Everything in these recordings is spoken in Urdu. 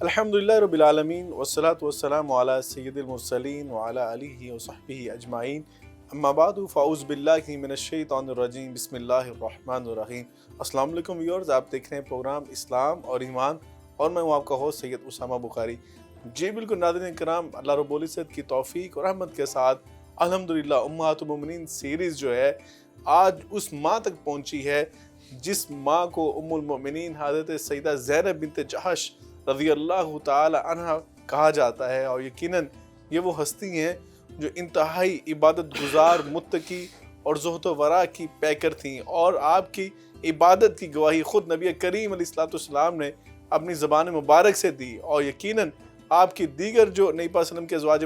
الحمدللہ رب العالمین والصلاة والسلام علی سید المرسلین وعلی آلہ وصحبہ اجمعین اما بعد فاعوذ باللہ من الشیطان الرجیم بسم اللہ الرحمن الرحیم۔ السلام علیکم ویورز، آپ دیکھ رہے ہیں پروگرام اسلام اور ایمان اور میں ہوں آپ کا ہوسٹ سید اسامہ بخاری۔ جی بالکل ناظرین کرام، اللہ رب العزت کی توفیق اور رحمت کے ساتھ الحمدللہ امہات المومنین سیریز جو ہے آج اس ماہ تک پہنچی ہے جس ماہ کو ام المومنین حضرت سیدہ زینب بنت جحش رضی اللہ تعالی عنہ کہا جاتا ہے، اور یقیناً یہ وہ ہستی ہیں جو انتہائی عبادت گزار، متقی اور زہد و ورع کی پیکر تھیں، اور آپ کی عبادت کی گواہی خود نبی کریم علیہ الصلوۃ والسلام نے اپنی زبان مبارک سے دی، اور یقیناً آپ کی دیگر جو نبی پاک صلی اللہ علیہ وسلم کے ازواج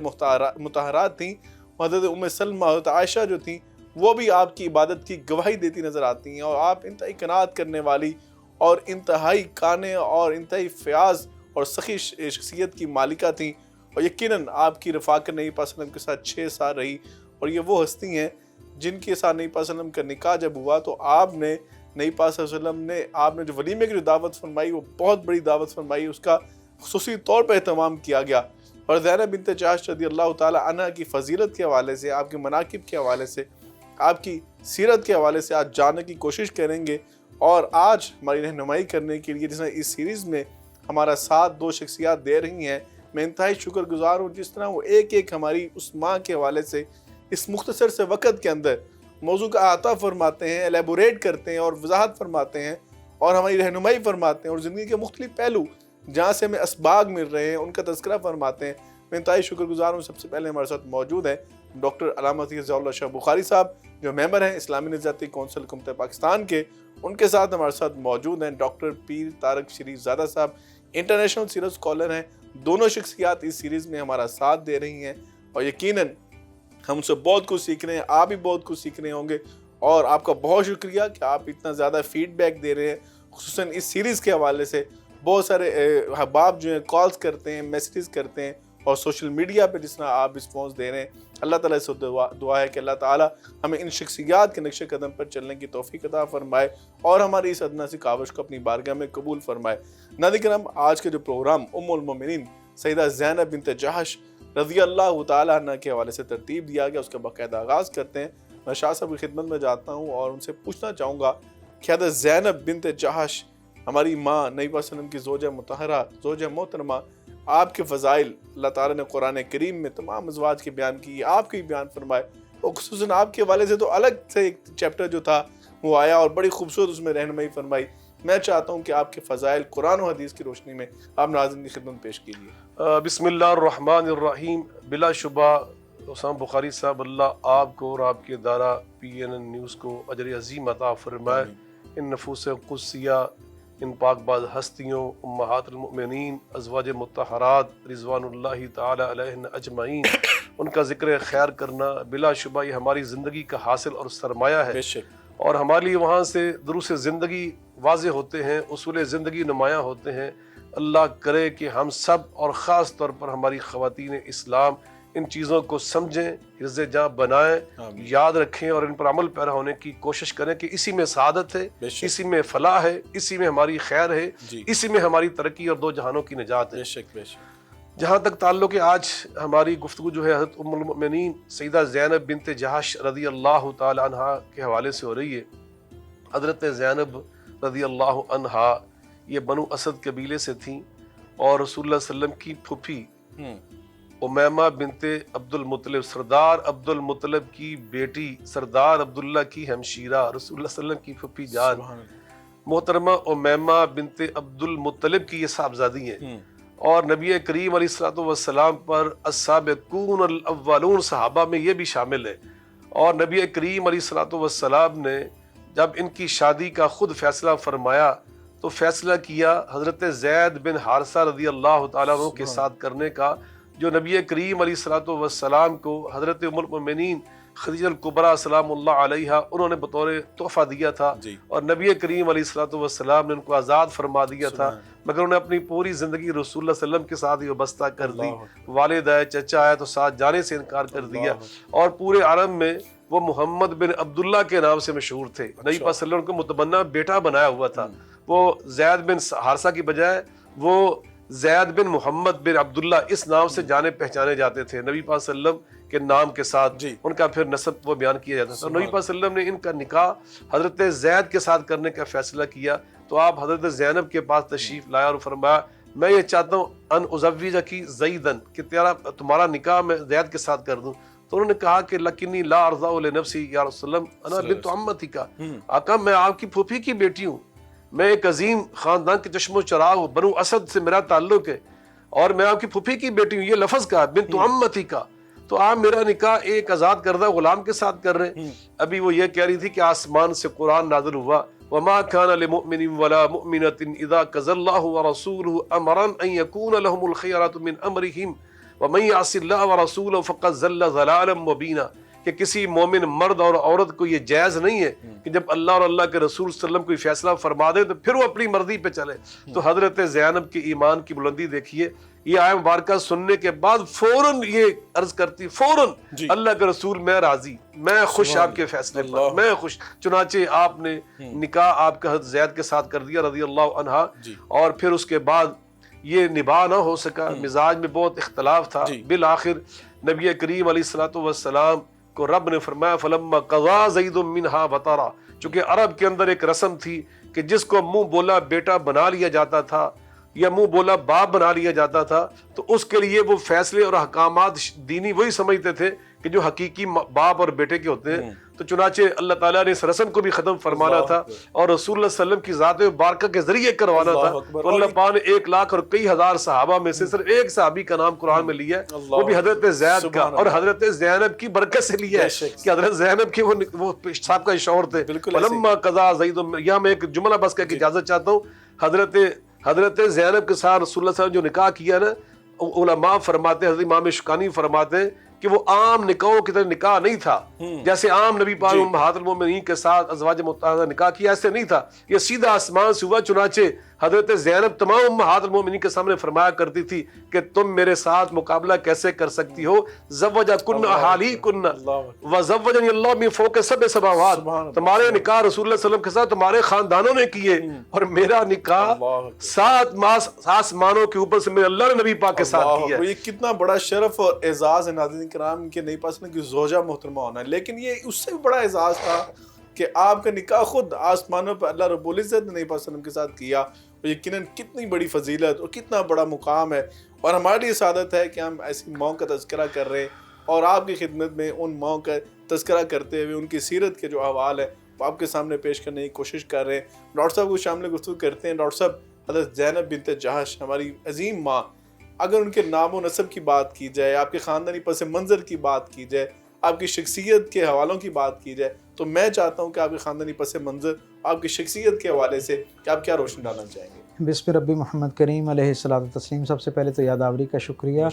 مطہرات تھیں، حضرت ام سلمہ، حضرت عائشہ جو تھیں، وہ بھی آپ کی عبادت کی گواہی دیتی نظر آتی ہیں، اور آپ انتہائی قناعت کرنے والی اور انتہائی کانے اور انتہائی فیاض اور سخی شخصیت کی مالکہ تھیں، اور یقیناً آپ کی رفاقت نبی پاک صلی اللہ علیہ وسلم کے ساتھ 6 سال رہی، اور یہ وہ ہستی ہیں جن کے ساتھ نبی پاک صلی اللہ علیہ وسلم کا نکاح جب ہوا تو آپ نے نبی پاک صلی اللہ علیہ وسلم نے آپ نے جو ولیمے کی جو دعوت فرمائی وہ بہت بڑی دعوت فرمائی، اس کا خصوصی طور پر اہتمام کیا گیا، اور زینب بنت جحش رضی اللہ تعالی عنہ کی فضیلت کے حوالے سے، آپ کے مناقب کے حوالے سے، آپ کی سیرت کے حوالے سے آج جاننے کی کوشش کریں گے، اور آج ہماری رہنمائی کرنے کے لیے جس نے اس سیریز میں ہمارا ساتھ 2 شخصیات دے رہی ہیں، میں انتہائی شکر گزار ہوں جس طرح وہ ایک ہماری اس ماں کے حوالے سے اس مختصر سے وقت کے اندر موضوع کا احاطہ فرماتے ہیں، ایلیبوریٹ کرتے ہیں اور وضاحت فرماتے ہیں اور ہماری رہنمائی فرماتے ہیں، اور زندگی کے مختلف پہلو جہاں سے ہمیں اسباق مل رہے ہیں ان کا تذکرہ فرماتے ہیں۔ میں انتہائی شکر گزار ہوں۔ سب سے پہلے ہمارے ساتھ موجود ہیں ڈاکٹر علامہ رضا اللہ شاہ بخاری صاحب جو ممبر ہیں اسلامی نظریاتی کونسل حکومت پاکستان کے، ان کے ساتھ ہمارے ساتھ موجود ہیں ڈاکٹر پیر طارق شریف زادہ صاحب، انٹرنیشنل سیریز اسکالر ہیں۔ دونوں شخصیات اس سیریز میں ہمارا ساتھ دے رہی ہیں، اور یقیناً ہم سے بہت کچھ سیکھ رہے ہیں، آپ بھی بہت کچھ سیکھ رہے ہوں گے، اور آپ کا بہت شکریہ کہ آپ اتنا زیادہ فیڈ بیک دے رہے ہیں، خصوصاً اس سیریز کے حوالے سے۔ بہت سارے احباب جو ہیں کالز کرتے ہیں، میسیجز کرتے ہیں، اور سوشل میڈیا پہ جس طرح آپ رسپانس دے رہے ہیں۔ اللہ تعالیٰ سے دعا ہے کہ اللہ تعالیٰ ہمیں ان شخصیات کے نقش قدم پر چلنے کی توفیق عطا فرمائے، اور ہماری اس ادنیٰ سی کاوش کو اپنی بارگاہ میں قبول فرمائے۔ ناظرین کرام، آج کے جو پروگرام ام المومنین سیدہ زینب بنت جحش رضی اللہ تعالیٰ عنہ کے حوالے سے ترتیب دیا گیا، اس کا باقاعدہ آغاز کرتے ہیں۔ میں شاہ صاحب کی خدمت میں جاتا ہوں اور ان سے پوچھنا چاہوں گا کہ حضرت زینب بنت جحش ہماری ماں، نبی پاک صلی اللہ علیہ وسلم کی زوجہ مطہرہ، زوجہ محترمہ، آپ کے فضائل اللہ تعالیٰ نے قرآن کریم میں تمام ازواج کے بیان کی، آپ کے بیان فرمائے، اور خصوصاً آپ کے حوالے سے تو الگ سے ایک چیپٹر جو تھا وہ آیا اور بڑی خوبصورت اس میں رہنمائی فرمائی۔ میں چاہتا ہوں کہ آپ کے فضائل قرآن و حدیث کی روشنی میں آپ ناظرین کی خدمت پیش کیجیے۔ بسم اللہ الرحمن الرحیم۔ بلا شبہ اسامہ بخاری صاحب، اللہ آپ کو اور آپ کے ادارہ PNN نیوز کو اجر عظیم عطا فرمائے۔ ان نفوس قدسیہ، ان پاک باز ہستیوں، امہات المؤمنین، ازواج مطہرات رضوان اللہ تعالی علیہن اجمعین، ان کا ذکر خیر کرنا بلا شبہ یہ ہماری زندگی کا حاصل اور سرمایہ ہے، بے شک، اور ہمارے لیے وہاں سے دروس زندگی واضح ہوتے ہیں، اصول زندگی نمایاں ہوتے ہیں۔ اللہ کرے کہ ہم سب اور خاص طور پر ہماری خواتین اسلام ان چیزوں کو سمجھیں، حفظ جاں بنائیں، یاد رکھیں اور ان پر عمل پیرا ہونے کی کوشش کریں کہ اسی میں سعادت ہے، اسی میں فلاح ہے، اسی میں ہماری خیر ہے، اسی میں ہماری ترقی اور 2 جہانوں کی نجات ہے۔ بے شک، بے شک۔ جہاں تک تعلق ہے آج ہماری گفتگو جو ہے حضرت ام المؤمنین سیدہ زینب بنت جحش رضی اللہ تعالی عنہا کے حوالے سے ہو رہی ہے۔ حضرت زینب رضی اللہ عنہا یہ بنو اسد قبیلے سے تھیں، اور رسول اللہ صلی اللہ علیہ وسلم کی پھوپھی امیمہ بنت عبد المطلب، سردار عبد المطلب کی بیٹی، سردار عبداللہ کی ہمشیرہ، رسول اللہ صلی اللہ علیہ وسلم کی پھوپھی جان محترمہ امیمہ بنت عبد المطلب کی یہ صاحبزادی ہیں، اور نبی کریم علیہ الصلوۃ والسلام پر السابقون الاولون صحابہ میں یہ بھی شامل ہے، اور نبی کریم علیہ الصلوۃ والسلام نے جب ان کی شادی کا خود فیصلہ فرمایا تو فیصلہ کیا حضرت زید بن حارثہ رضی اللہ تعالیٰ عنہ کے ساتھ کرنے کا، جو نبی کریم علیہ الصلوۃ والسلام کو حضرت ام المؤمنین خدیجہ الکبریٰ سلام اللہ علیہا انہوں نے بطور تحفہ دیا تھا، اور نبی کریم علیہ الصلوۃ والسلام نے ان کو آزاد فرما دیا تھا، مگر انہیں اپنی پوری زندگی رسول اللہ صلی اللہ علیہ وسلم کے ساتھ ہی وابستہ کر دی۔ والد آئے، چچا آئے تو ساتھ جانے سے انکار کر دیا، اور پورے عرب میں وہ محمد بن عبداللہ کے نام سے مشہور تھے۔ نبی پاک صلی اللہ علیہ وسلم کو متبنہ بیٹا بنایا ہوا تھا، وہ زید بن حارثہ کی بجائے وہ زید بن محمد بن عبداللہ اس نام سے جانے پہچانے جاتے تھے نبی پاک صلی اللہ علیہ وسلم کے نام کے ساتھ جی۔ ان کا پھر نسب وہ بیان کیا جاتا تھا. نبی پاک صلی اللہ علیہ وسلم نے ان کا نکاح حضرت زید کے ساتھ کرنے کا فیصلہ کیا تو آپ حضرت زینب کے پاس تشریف لایا اور فرمایا میں یہ چاہتا ہوں ان ازوجکی زیدن کہ تمہارا نکاح میں زید کے ساتھ کر دوں. تو انہوں نے کہا کہ لکنی لا ارضا لنفسی یا رسول اللہ انا بنت عمتک، آقا میں آپ کی پھوپھی کی بیٹی ہوں، میں ایک عظیم خاندان کے چشم و چراغ ہوں، بنو اسد سے میرا تعلق ہے اور میں آپ کی پھوپھی کی بیٹی ہوں. یہ لفظ کہا بنت عمتک، تو آپ میرا نکاح ایک آزاد کردہ غلام کے ساتھ کر رہے ہیں. ابھی وہ یہ کہہ رہی تھی کہ آسمان سے قرآن نازل ہوا وما كان لمؤمن ولا مؤمنة اذا قضى الله ورسوله امرا ان يكون لهم الخيرة من امرهم ومن يعص الله ورسوله فقد ضل ضلالا مبينا، کہ کسی مومن مرد اور عورت کو یہ جائز نہیں ہے کہ جب اللہ اور اللہ کے رسول صلی اللہ علیہ وسلم کوئی فیصلہ فرما دے تو پھر وہ اپنی مرضی پہ چلے. تو حضرت زینب کے ایمان کی بلندی دیکھیے، یہ آیت مبارکہ سننے کے بعد فوراً یہ عرض کرتی فوراً اللہ کے رسول میں راضی، میں خوش آپ کے فیصلے پر، میں خوش. چنانچہ آپ نے نکاح آپ کے حضرت زید کے ساتھ کر دیا رضی اللہ عنہا. اور پھر اس کے بعد یہ نباہ نہ ہو سکا، مزاج میں بہت اختلاف تھا. بالآخر نبی کریم علیہ الصلوۃ والسلام کو رب نے فرمایا فلما قضا زید منہا وطرا، چونکہ عرب کے اندر ایک رسم تھی کہ جس کو منہ بولا بیٹا بنا لیا جاتا تھا یا منہ بولا باپ بنا لیا جاتا تھا تو اس کے لیے وہ فیصلے اور احکامات دینی وہی سمجھتے تھے کہ جو حقیقی باپ اور بیٹے کے ہوتے ہیں. تو چنانچہ اللہ تعالیٰ نے اس رسم کو بھی ختم فرمانا تھا اور رسول اللہ صلی اللہ علیہ وسلم کی ذات مبارکہ کے ذریعے کروانا تھا. تو اللہ پاک نے 1 لاکھ اور کئی ہزار صحابہ میں سے صرف ایک صحابی کا نام قرآن میں لیا ہے، وہ بھی حضرت زید کا، اور حضرت زینب کی برکت سے لیا ہے کہ حضرت زینب کے وہ صاحب کا شوہر تھے. فلما قضا زید، یہاں میں ایک جملہ بس کہہ کے اجازت چاہتا ہوں. حضرت زینب کے ساتھ رسول اللہ صلی اللہ علیہ وسلم جو نکاح کیا نا، علماء فرماتے ہیں، حضرت امام شوکانی فرماتے ہیں کہ وہ عام نکاحوں کی طرح نکاح نہیں تھا. جیسے عام نبی پاک امہات المومنین کے ساتھ ازواج مطہرہ نکاح کیا، ایسے نہیں تھا، یہ سیدھا آسمان سے ہوا. چنانچہ حضرت زینب تمام امہات المومنین کے سامنے فرمایا کرتی تھی کہ تم میرے ساتھ مقابلہ کیسے کر سکتی ہو، زوجکن احالیکن وزوجنی اللہ من فوق 7 سماوات، تمہارے نکاح رسول اللہ صلی اللہ علیہ وسلم کے ساتھ تمہارے خاندانوں نے کیے اور میرا نکاح 7 آسمانوں کے اوپر سے میرے اللہ نے نبی پاک کے ساتھ کیا. یہ کتنا بڑا شرف اور اعزاز ہے ناظرین کرام کہ نبی پاک کی زوجہ محترمہ ہونا ہے. لیکن یہ اس سے بھی بڑا اعزاز تھا کہ آپ کا نکاح خود آسمانوں پر اللہ رب العزت نے نبی پاک صلی اللہ علیہ وسلم کے ساتھ کیا. اور یقیناً کتنی بڑی فضیلت اور کتنا بڑا مقام ہے، اور ہمارے لیے سعادت ہے کہ ہم ایسی ماؤں کا تذکرہ کر رہے ہیں اور آپ کی خدمت میں ان ماؤں کا تذکرہ کرتے ہوئے ان کی سیرت کے جو احوال ہے وہ آپ کے سامنے پیش کرنے کی کوشش کر رہے ہیں. ڈاکٹر صاحب کو شامل گفتگو کرتے ہیں. ڈاکٹر صاحب، حضرت زینب بنت جہش ہماری عظیم ماں، اگر ان کے نام و نسب کی بات کی جائے، آپ کے خاندانی پس منظر کی بات کی جائے، آپ کی شخصیت کے حوالوں کی بات کی جائے، تو میں چاہتا ہوں کہ آپ کے خاندانی پس منظر، آپ کی شخصیت کے حوالے سے کہ آپ کیا روشن ڈالنا چاہیں گے؟ بسم ربی محمد کریم علیہ الصلوۃ والتسلیم. سب سے پہلے تو یادآوری کا شکریہ،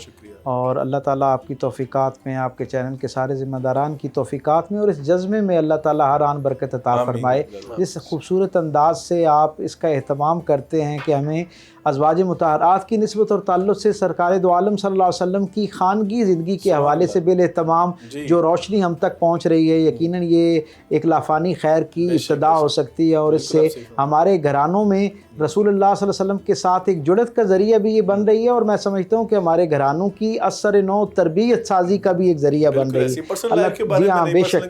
اور اللہ تعالیٰ آپ کی توفیقات میں، آپ کے چینل کے سارے ذمہ داران کی توفیقات میں اور اس جذبے میں اللہ تعالیٰ ہر آن برکت عطا فرمائے. جس خوبصورت انداز سے آپ اس کا اہتمام کرتے ہیں کہ ہمیں ازواج مطہرات کی نسبت اور تعلق سے سرکار دو عالم صلی اللہ علیہ وسلم کی خانگی زندگی کے حوالے سے بالاہتمام جو روشنی ہم تک پہنچ رہی ہے، یقیناً یہ ایک لافانی خیر کی ابتدا ہو سکتی ہے، اور اس سے ہمارے گھرانوں میں رسول اللہ صلی اللہ علیہ وسلم کے ساتھ ایک جڑت کا ذریعہ بھی یہ بن رہی ہے، اور میں سمجھتا ہوں کہ ہمارے گھرانوں کی اثر نو تربیت سازی کا بھی ایک ذریعہ بن رہی ہے. جی ہاں، بے شک،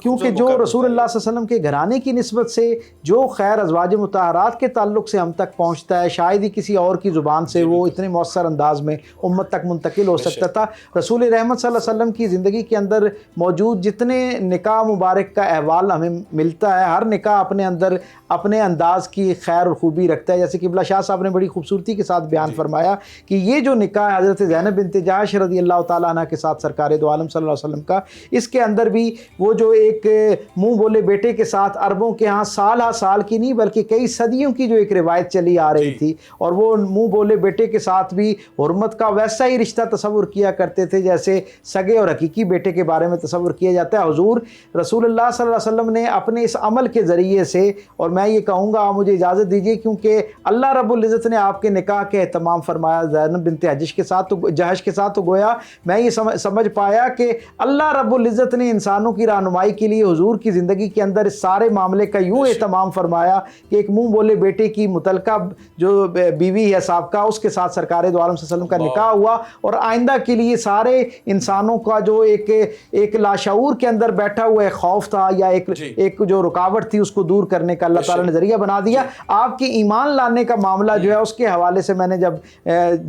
کیونکہ جو رسول اللہ صلی اللہ علیہ وسلم کے گھرانے کی نسبت سے جو خیر ازواج مطہرات کے تعلق سے ہم تک پہنچتا ہے، شاید ہی کسی اور کی زبان سے وہ اتنے مؤثر انداز میں امت تک منتقل ہو سکتا تھا. رسول رحمت صلی اللہ علیہ وسلم کی زندگی کے اندر موجود جتنے نکاح مبارک کا احوال ہمیں ملتا ہے، ہر نکاح اپنے اندر اپنے انداز کی خیر اور خوبی رکھتا ہے. جیسے قبلہ شاہ صاحب نے بڑی خوبصورتی کے ساتھ بیان فرمایا کہ یہ جو نکاح حضرت زینب بنت جہش رضی اللہ تعالیٰ عنہ کے ساتھ سرکار دو عالم صلی اللہ علیہ وسلم کا، اس کے اندر بھی وہ جو ایک منہ بولے بیٹے کے ساتھ عربوں کے ہاں سال ہا سال کی نہیں بلکہ کئی صدیوں کی جو ایک روایت چلی آ رہی تھی، اور وہ منہ بولے بیٹے کے ساتھ بھی حرمت کا ویسا ہی رشتہ تصور کیا کرتے تھے جیسے سگے اور حقیقی بیٹے کے بارے میں تصور کیا جاتا ہے. حضور رسول اللہ صلی اللہ علیہ وسلم نے اپنے اس عمل کے ذریعے سے، اور میں یہ کہوں گا آپ مجھے اجازت دیجیے کیونکہ اللہ رب العزت نے آپ کے نکاح کے اہتمام فرمایا زینب بنت جہش کے ساتھ، تو گویا میں یہ سمجھ پایا کہ اللہ رب العزت نے انسانوں کی رہنمائی کے لیے حضور کی زندگی کے اندر اس سارے معاملے کا یوں اہتمام فرمایا کہ ایک منہ بولے بیٹے کی متعلقہ جو بیوی ہے سابقہ اس کے ساتھ سرکار دو عالم صلی اللہ علیہ وسلم کا نکاح ہوا، اور آئندہ کے لیے سارے انسانوں کا جو ایک لاشعور کے اندر بیٹھا ہوا ایک خوف تھا یا ایک جو رکاوٹ تھی اس کو دور کرنے کا اللہ تعالیٰ نے ذریعہ بنا دیا۔ آپ کی ایمان لانے کا معاملہ جو ہے اس کے حوالے سے میں نے جب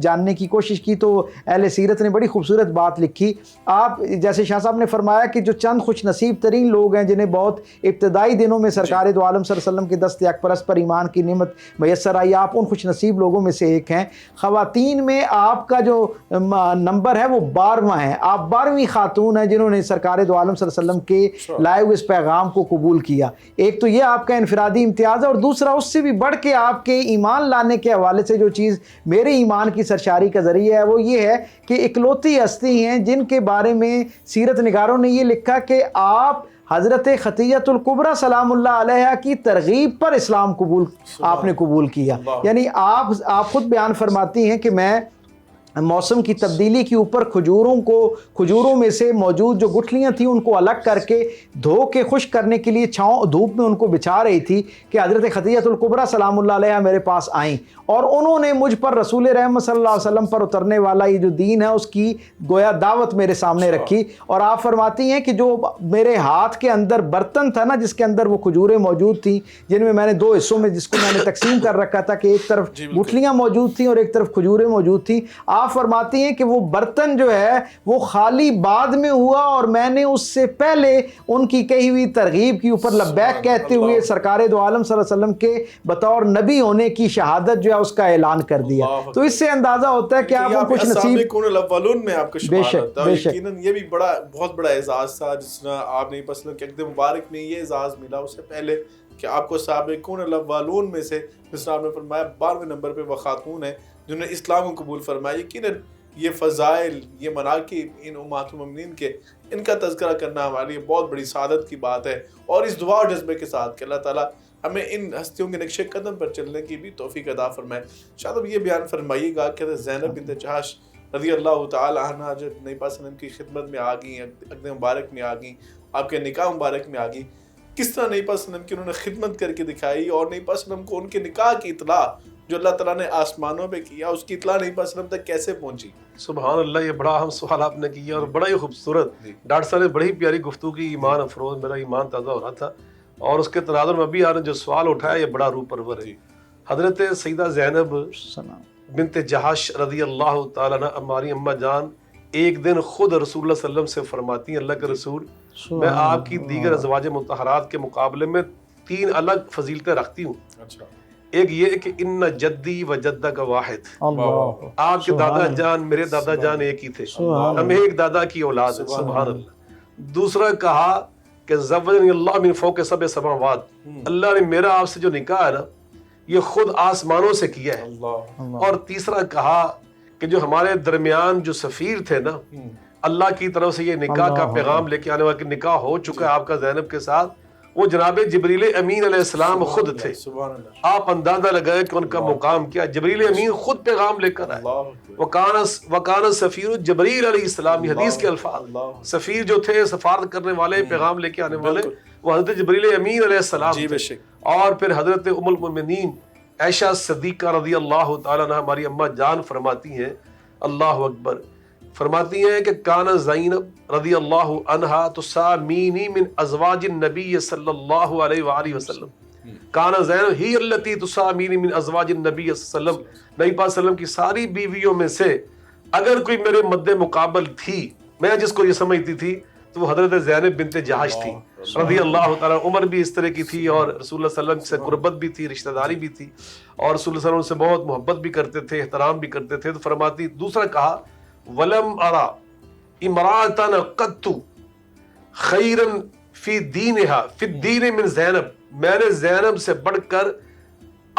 جاننے کی کوشش کی تو اہل سیرت نے بڑی خوبصورت بات لکھی۔ آپ جیسے شاہ صاحب نے فرمایا کہ جو چند خوش نصیب ترین لوگ ہیں جنہیں بہت ابتدائی دنوں میں سرکار دو عالم صلی اللہ علیہ وسلم کے دست اکبرست پر ایمان کی نعمت میسر آئی، آپ ان خوش نصیب لوگوں میں سے ایک ہیں۔ خواتین میں آپ کا جو نمبر ہے وہ 12واں ہے، آپ 12ویں خاتون ہیں جنہوں نے سرکار دو عالم صلی اللہ علیہ وسلم کے لائے ہوئے اس پیغام کو قبول کیا۔ ایک تو یہ آپ کا انفرادی امتیاز ہے، اور دوسرا اس سے بھی بڑھ کے آپ کے ایمان لانے کے حوالے سے جو چیز میرے ایمان کی سرشاری کا ذریعہ ہے وہ یہ ہے کہ اکلوتی ہستی ہیں جن کے بارے میں سیرت نگاروں نے یہ لکھا کہ آپ حضرت خدیجہ الکبریٰ سلام اللہ علیہا کی ترغیب پر اسلام آپ نے قبول کیا۔ یعنی آپ خود بیان فرماتی ہیں کہ میں موسم کی تبدیلی کے اوپر کھجوروں میں سے موجود جو گٹھلیاں تھیں ان کو الگ کر کے دھو کے خشک کرنے کے لیے چھاؤں دھوپ میں ان کو بچھا رہی تھی کہ حضرت خدیجہ الکبریٰ سلام اللہ علیہا میرے پاس آئیں، اور انہوں نے مجھ پر رسول رحمت صلی اللہ علیہ وسلم پر اترنے والا یہ جو دین ہے اس کی گویا دعوت میرے سامنے رکھی۔ اور آپ فرماتی ہیں کہ جو میرے ہاتھ کے اندر برتن تھا نا جس کے اندر وہ کھجوریں موجود تھیں، جن میں نے 2 حصوں میں جس کو میں نے تقسیم کر رکھا تھا کہ ایک طرف گٹھلیاں موجود تھیں اور ایک طرف کھجوریں موجود تھیں، آپ فرماتی ہیں کہ وہ برتن جو ہے وہ خالی بعد میں ہوا، اور میں نے اس سے پہلے ان کی کہی ہوئی ترغیب کے اوپر لبیک کہتے ہوئے سرکار دو عالم صلی اللہ علیہ وسلم کے بطور نبی ہونے کی شہادت جو ہے اس کا اعلان کر دیا۔ تو اس سے اندازہ ہوتا ہے کہ آپ خوش نصیب السابقون الاولون میں آپ کا شمار ہوتا ہے۔ بے شک یقیناً یہ بھی بہت بڑا اعزاز تھا جس طرح آپ نے پسند کہ عقد مبارک میں یہ اعزاز ملا، اس سے پہلے کہ آپ کو سابقون الاولون میں سے جس طرح آپ نے فرمایا 12ویں نمبر پہ وہ خاتون ہیں جنہوں نے اسلام کو قبول فرمایا۔ یقیناً یہ فضائل، یہ مناقب ان امہات المومنین کے ان کا تذکرہ کرنا ہمارے لیے بہت بڑی سعادت کی بات ہے، اور اس دعا اور جذبے کے ساتھ کہ اللہ تعالیٰ ہمیں ان ہستیوں کے نقش قدم پر چلنے کی بھی توفیق عطا فرمائے۔ شاید اب یہ بیان فرمائیے گا کہ زینب بنت جہش رضی اللہ تعالی عنہ جو نبی پاک صلی اللہ علیہ وسلم کی خدمت میں آ گئیں، عقد مبارک میں آ گئیں، آپ کے نکاح مبارک میں آ گئیں، کس طرح نبی پاک صلی اللہ علیہ وسلم کی انہوں نے خدمت کر کے دکھائی، اور نبی پاک صلی اللہ علیہ وسلم کو ان کے نکاح کی اطلاع جو اللہ تعالیٰ نے آسمانوں پہ کیا اس کی اطلاع نبی پاک صلی اللہ علیہ وسلم تک کیسے پہنچی؟ سبحان اللہ، یہ بڑا اہم سوال آپ نے کیا اور بڑا ہی خوبصورت۔ ڈاکٹر صاحب نے بڑی پیاری گفتگو کی، ایمان افروز، میرا ایمان تازہ ہو رہا تھا، اور اس کے تناظر میں ابھی آپ نے جو سوال اٹھایا یہ بڑا روح پرور ہے۔ حضرت سیدہ زینب بنت جہش رضی اللہ تعالیٰ عنہ ہماری اماں جان ایک دن خود رسول اللہ صلی اللہ علیہ وسلم سے فرماتی ہیں، اللہ کے رسول میں آپ کی دیگر ازواج مطہرات کے مقابلے میں 3 الگ فضیلتیں رکھتی ہوں۔ ایک یہ کہ ان جدی و جدہ کا واحد، آپ کے دادا جان میرے دادا جان ایک ہی تھے، ہم ایک دادا کی اولاد ہیں، سبحان اللہ۔ دوسرا کہا کہ زوجنی اللہ من فوق 7 سماوات، اللہ نے میرا آپ سے جو نکاح ہے نا یہ خود آسمانوں سے کیا ہے۔ اور تیسرا کہا کہ جو ہمارے درمیان جو سفیر تھے نا، اللہ کی طرف سے یہ نکاح کا پیغام لے کے آنے والا، کہ نکاح ہو چکا ہے آپ کا زینب کے ساتھ، وہ جناب جبریل امین علیہ السلام خود تھے۔ آپ اندازہ لگائیں کہ ان کا مقام کیا، جبریل امین خود پیغام لے کر آئے۔ وکان سفیر جبریل علیہ السلام، حدیث کے الفاظ، سفیر جو تھے سفارت کرنے والے، پیغام لے کے آنے والے، وہ حضرت جبریل امین علیہ السلام تھے۔ اور پھر حضرت ام المؤمنین عائشہ صدیقہ رضی اللہ تعالیٰ عنہ ہماری اماں جان فرماتی ہیں، اللہ اکبر، فرماتی ہیں کہ کان زینب رضی اللہ عنہا تسامینی من ازواج النبی صلی اللہ علیہ وآلہ وسلم، کان زینب ہی التی تسامینی من ازواج النبی صلی اللہ علیہ وسلم، نبی پاک صلی اللہ علیہ وسلم کی ساری بیویوں میں سے اگر کوئی میرے مد مقابل تھی، میں جس کو یہ سمجھتی تھی، تو وہ حضرت زینب بنت جہش تھی رضی اللہ تعالیٰ۔ عمر بھی اس طرح کی تھی، اور رسول اللہ صلی اللہ علیہ وسلم سے قربت بھی تھی، رشتہ داری بھی تھی، اور رسول اللہ صلی اللہ علیہ وسلم سے بہت محبت بھی کرتے تھے، احترام بھی کرتے تھے۔ تو فرماتی، دوسرا کہا وَلَمْ أَرَى امْرَأَةً قَطُّ خَيْرًا فِي دِينِهَا فِي الدِّينِ مِنْ زینب، میں نے زینب سے بڑھ کر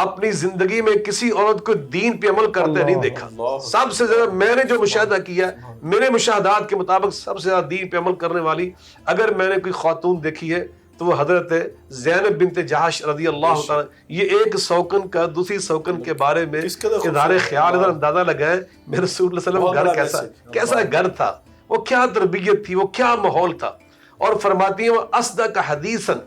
اپنی زندگی میں کسی عورت کو دین پہ عمل کرتے نہیں دیکھا۔ سب سے زیادہ میں نے جو مشاہدہ کیا، میرے مشاہدات کے مطابق سب سے زیادہ دین پہ عمل کرنے والی اگر میں نے کوئی خاتون دیکھی ہے تو وہ حضرت زینب بنت جہش رضی اللہ تعالیٰ۔ یہ ایک سوکن کا دوسری سوکن کے بارے میں اظہار خیال، ادھر اندازہ لگائیں میرے رسول اللہ صلی اللہ علیہ وسلم گھر کیسا گھر تھا، وہ کیا تربیت تھی، وہ کیا ماحول تھا۔ اور فرماتی ہیں وہ اصدق حدیثاً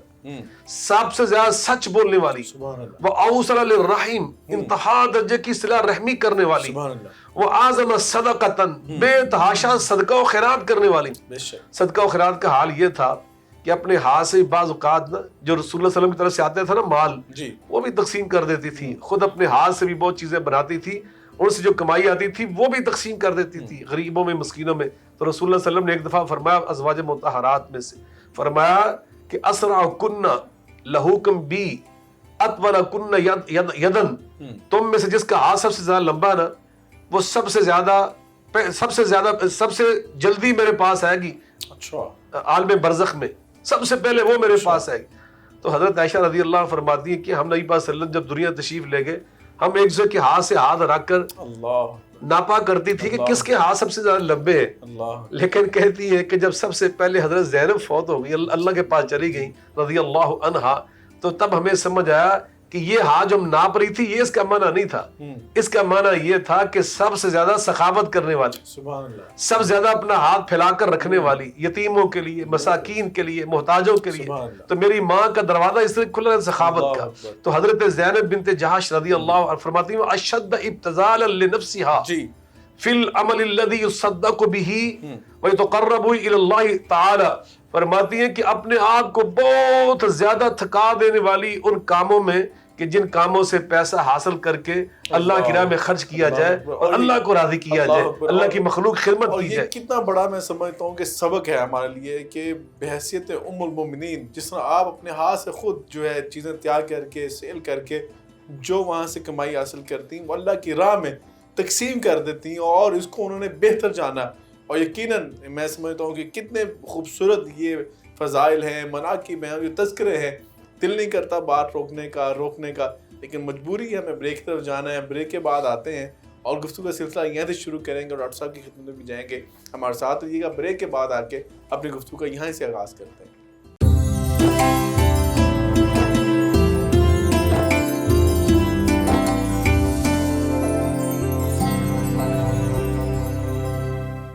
سب سے زیادہ سچ بولنے والی، سبحان اللہ، وہ اوصل للرحیم، انتہا درجے کی صلہ رحمی کرنے والی، سبحان اللہ، وہ اعظم صدقتاً، بے تحاشا صدقہ و خیرات کرنے والی۔ بے شک، صدقہ و خیرات کا حال یہ تھا کہ اپنے ہاتھ سے بعض اوقات نا جو رسول اللہ صلی اللہ علیہ وسلم کی طرف سے آتے تھا نا مال، جی، وہ بھی تقسیم کر دیتی تھی، خود اپنے ہاتھ سے بھی بہت چیزیں بناتی تھی، ان سے جو کمائی آتی تھی وہ بھی تقسیم کر دیتی تھی غریبوں میں، مسکینوں میں۔ تو رسول اللہ صلی اللہ علیہ وسلم نے ایک دفعہ فرمایا ازواج مطہرات میں سے، فرمایا کہ اسرع کن لہوکم بی اطول کن یدن، تم میں سے جس کا ہاتھ سب سے زیادہ لمبا نا وہ سب سے جلدی میرے پاس آئے گی اچھا، عالم برزخ میں، سب سے پہلے وہ میرے پاس آئے گی۔ تو حضرت عائشہ رضی اللہ عنہا فرماتی ہیں کہ ہم نبی پاک صلی اللہ علیہ وسلم جب دنیا تشریف لے گئے، ہم ایک دوسرے کے ہاتھ سے ہاتھ رکھ کر اللہ، ناپا کرتی تھی کہ کس کے ہاتھ سب سے زیادہ لمبے ہیں، اللہ، لیکن کہتی ہے کہ جب سب سے پہلے حضرت زینب فوت ہو گئی، اللہ کے پاس چلی گئی رضی اللہ عنہا، تو تب ہمیں سمجھ آیا کہ یہ ہاتھ جو ہم ناپ رہی تھی یہ اس کا معنی نہیں تھا، اس کا معنی یہ تھا کہ سب سے زیادہ سخاوت کرنے والی، سبحان اللہ، سب سے زیادہ اپنا ہاتھ پھیلا کر رکھنے والی، یتیموں کے لیے، مساکین کے لیے، محتاجوں کے لیے۔ سبحان اللہ، تو میری ماں کا دروازہ اس طرح کھلا ہے سخاوت کا۔ اللہ اکبر۔ تو حضرت زینب بنت جہش رضی اللہ عنہا فرماتی ہیں اشد ابتذالا لنفسها جی، فی العمل الذی یصدق به ویتقرب الی اللہ تعالی، فرماتی ہیں کہ اپنے آپ کو بہت زیادہ تھکا دینے والی ان کاموں میں کہ جن کاموں سے پیسہ حاصل کر کے اللہ کی راہ میں خرچ کیا جائے اور اللہ کو راضی کیا جائے، اللہ کی مخلوق خدمت اور کی یہ جائے۔ کتنا بڑا میں سمجھتا ہوں کہ سبق ہے ہمارے لیے کہ بحیثیت ام المومنین جس طرح آپ اپنے ہاتھ سے خود جو ہے چیزیں تیار کر کے سیل کر کے جو وہاں سے کمائی حاصل کرتی ہیں وہ اللہ کی راہ میں تقسیم کر دیتی ہیں، اور اس کو انہوں نے بہتر جانا، اور یقیناً میں سمجھتا ہوں کہ کتنے خوبصورت یہ فضائل ہیں، مناقب ہیں، یہ تذکرے ہیں۔ دل نہیں کرتا بات روکنے کا، لیکن مجبوری ہے، ہمیں بریک کی طرف جانا ہے۔ بریک کے بعد آتے ہیں اور گفتگو کا سلسلہ یہاں سے شروع کریں گے اور ڈاکٹر صاحب کی خدمت میں بھی جائیں گے۔ ہمارے ساتھ رہیے گا، بریک کے بعد آ کے اپنی گفتگو کا یہاں سے آغاز کرتے ہیں۔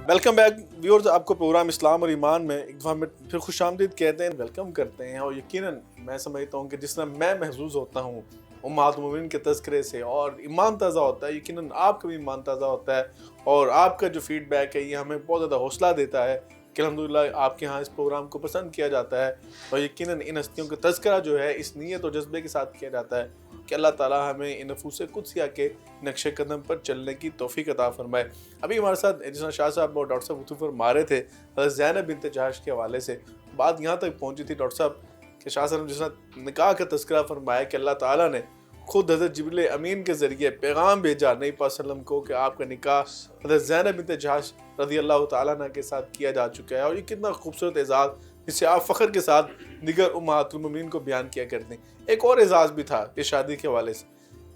ویلکم بیک ویورز، آپ کو پروگرام اسلام اور ایمان میں ایک دفعہ میں پھر خوش آمدید کہتے ہیں، ویلکم کرتے ہیں۔ اور یقیناً میں سمجھتا ہوں کہ جس طرح میں محظوظ ہوتا ہوں امہات المومنین کے تذکرے سے اور ایمان تازہ ہوتا ہے، یقیناً آپ کا بھی ایمان تازہ ہوتا ہے، اور آپ کا جو فیڈ بیک ہے یہ ہمیں بہت زیادہ حوصلہ دیتا ہے کہ الحمدللہ آپ کے ہاں اس پروگرام کو پسند کیا جاتا ہے، اور یقیناً ان ہستیوں کا تذکرہ جو ہے اس نیت اور جذبے کے ساتھ کیا جاتا ہے کہ اللہ تعالیٰ ہمیں ان نفوس قدسیہ کے نقش قدم پر چلنے کی توفیق عطا فرمائے۔ ابھی ہمارے ساتھ جس طرح شاہ صاحب اور ڈاکٹر صاحب گفتگو فرما رہے تھے حضرت زینب بنت جہش کے حوالے سے، بات یہاں تک پہنچی تھی ڈاکٹر صاحب کہ شاہ صاحب نے جس طرح نکاح کا تذکرہ فرمایا کہ اللہ تعالیٰ نے خود حضرت جبریل امین کے ذریعے پیغام بھیجا نبی پاک صلی اللہ علیہ وسلم کو کہ آپ کا نکاح حضرت زینب بنت جہش رضی اللہ تعالیٰ عنہ کے ساتھ کیا جا چکا ہے، اور یہ کتنا خوبصورت اعزاز جسے آپ فخر کے ساتھ دیگر امہات المومنین کو بیان کیا کرتے ہیں۔ ایک اور اعزاز بھی تھا اس شادی کے حوالے سے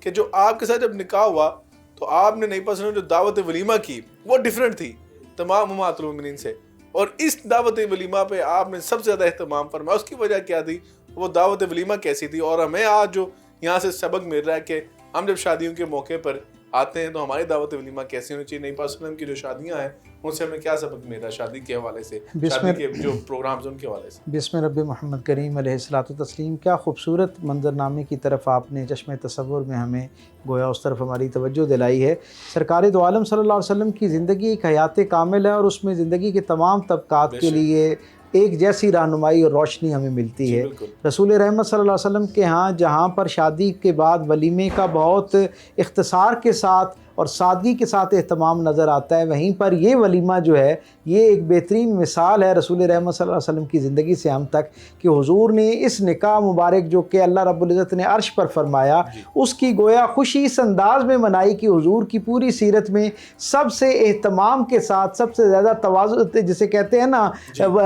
کہ جو آپ کے ساتھ جب نکاح ہوا تو آپ نے نبی پاک صلی اللہ علیہ وسلم جو دعوت ولیمہ کی وہ ڈیفرنٹ تھی تمام امہات المومنین سے، اور اس دعوت ولیمہ پہ آپ نے سب سے زیادہ اہتمام فرمایا۔ اس کی وجہ کیا تھی؟ وہ دعوت ولیمہ کیسی تھی؟ اور ہمیں آج جو یہاں سے سبق مل رہا ہے کہ ہم جب شادیوں کے موقع پر آتے ہیں تو ہماری دعوت ولیمہ کیسی ہونی چاہیے، نبی پاک صلی اللہ علیہ وسلم کی جو شادیاں ہیں ان سے ہمیں کیا سبق مل رہا ہے شادی کے حوالے سے، شادی کے جو پروگرامز ان کے حوالے سے۔ بسم رب محمد کریم علیہ الصلوۃ والتسلیم، کیا خوبصورت منظرنامے کی طرف آپ نے چشم تصور میں ہمیں گویا اس طرف ہماری توجہ دلائی ہے۔ سرکار دو عالم صلی اللہ علیہ وسلم کی زندگی ایک حیات کامل ہے، اور اس میں زندگی کے تمام طبقات کے لیے ایک جیسی رہنمائی اور روشنی ہمیں ملتی ہے۔ رسول رحمت صلی اللہ علیہ وسلم کے ہاں جہاں پر شادی کے بعد ولیمے کا بہت اختصار کے ساتھ اور سادگی کے ساتھ اہتمام نظر آتا ہے، وہیں پر یہ ولیمہ جو ہے یہ ایک بہترین مثال ہے رسول رحمت صلی اللہ علیہ وسلم کی زندگی سے ہم تک، کہ حضور نے اس نکاح مبارک جو کہ اللہ رب العزت نے عرش پر فرمایا اس کی گویا خوشی اس انداز میں منائی کہ حضور کی پوری سیرت میں سب سے اہتمام کے ساتھ، سب سے زیادہ تواضع جسے کہتے ہیں نا،